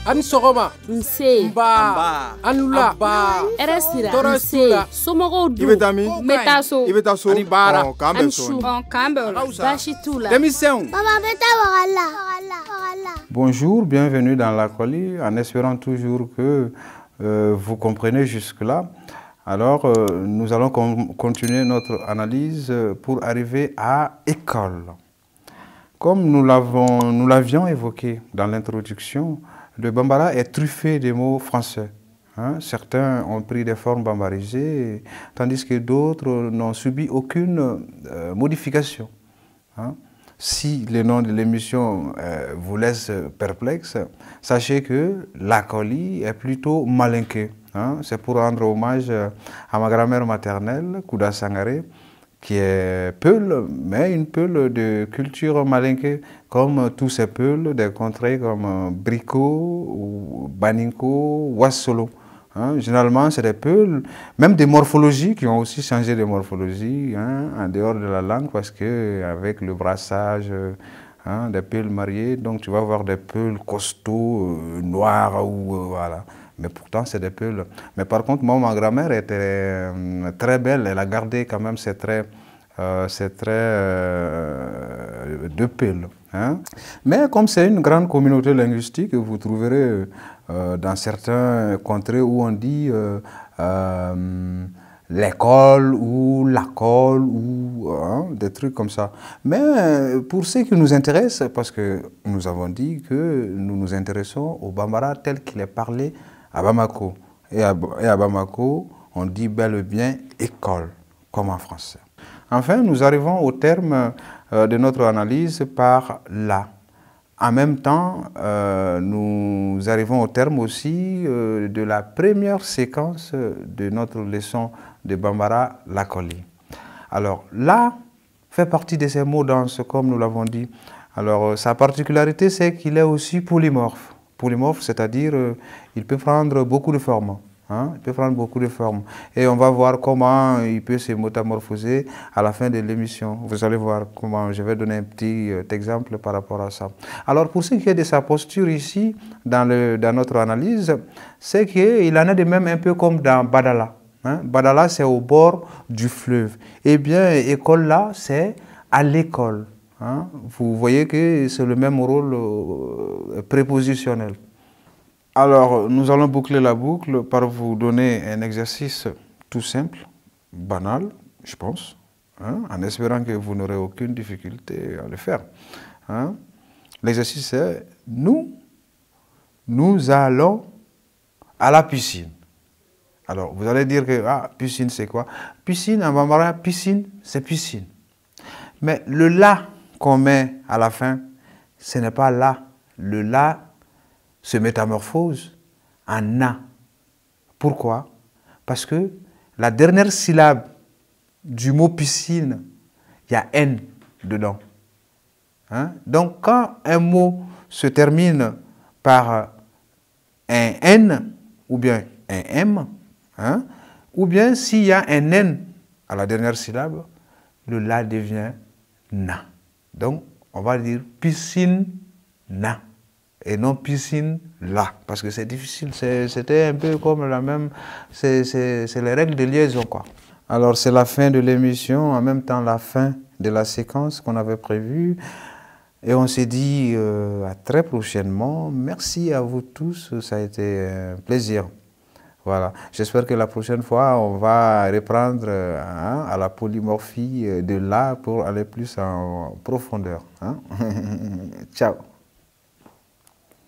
An sogoma nse ba anula ba eresira tora nse sula somogo du Ibetami metaso Ibetaso ani bara ansu bashi tula démission. Bonjour, bienvenue dans la colis, en espérant toujours que vous comprenez jusque-là. Alors, nous allons continuer notre analyse pour arriver à école. Comme nous l'avions évoqué dans l'introduction, le bambara est truffé de mots français. Hein? Certains ont pris des formes bambarisées, tandis que d'autres n'ont subi aucune modification. Hein? Si le nom de l'émission vous laisse perplexe, sachez que la colis est plutôt malinqué. Hein? C'est pour rendre hommage à ma grand-mère maternelle, Kouda Sangaré, qui est Peul, mais une Peul de culture malinké, comme tous ces Peuls des contrées comme Brico, ou Baninko, Wassolo. Hein, généralement, c'est des Peuls, même des morphologies qui ont aussi changé de morphologie, hein, en dehors de la langue, parce qu'avec le brassage, hein, des Peuls mariés, donc tu vas voir des Peuls costauds, noirs, ou voilà. Mais pourtant, c'est des Peuls. Mais par contre, moi, ma grand-mère était très belle. Elle a gardé quand même ses traits de Peuls. Hein? Mais comme c'est une grande communauté linguistique, vous trouverez dans certains contrées où on dit l'école ou la colle ou hein, des trucs comme ça. Mais pour ce qui nous intéresse, parce que nous avons dit que nous nous intéressons au bambara tel qu'il est parlé à Bamako. Et à Bamako, on dit bel et bien école, comme en français. Enfin, nous arrivons au terme de notre analyse par la. En même temps, nous arrivons au terme aussi de la première séquence de notre leçon de bambara, la colis. Alors, la fait partie de ces mots denses, comme nous l'avons dit. Alors, sa particularité, c'est qu'il est aussi polymorphe. Polymorphe, c'est-à-dire il peut prendre beaucoup de formes. Hein? Il peut prendre beaucoup de formes. Et on va voir comment il peut se métamorphoser à la fin de l'émission. Vous allez voir comment, je vais donner un petit exemple par rapport à ça. Alors, pour ce qui est de sa posture ici, dans notre analyse, c'est qu'il en est de même un peu comme dans Badala. Hein? Badala, c'est au bord du fleuve. Eh bien, école là, c'est à l'école. Hein? Vous voyez que c'est le même rôle prépositionnel. Alors, nous allons boucler la boucle par vous donner un exercice tout simple, banal, je pense, hein? En espérant que vous n'aurez aucune difficulté à le faire. Hein? L'exercice est « nous allons à la piscine ». Alors, vous allez dire que « piscine, c'est quoi ?» Piscine, en bambara, piscine, c'est piscine. Mais le « la » qu'on met à la fin, ce n'est pas « la ». Le « la » se métamorphose en « na ». Pourquoi? Parce que la dernière syllabe du mot piscine, il y a « n » dedans. Hein? Donc, quand un mot se termine par un « n » ou bien un « m », hein? Ou bien s'il y a un « n » à la dernière syllabe, le « la » devient « na ». Donc, on va dire piscine na et non piscine là, parce que c'est difficile. C'était un peu comme la même, c'est les règles de liaison, quoi. Alors, c'est la fin de l'émission, en même temps la fin de la séquence qu'on avait prévue. Et on s'est dit à très prochainement. Merci à vous tous, ça a été un plaisir. Voilà, j'espère que la prochaine fois, on va reprendre hein, à la polymorphie de là pour aller plus en profondeur. Hein? Ciao.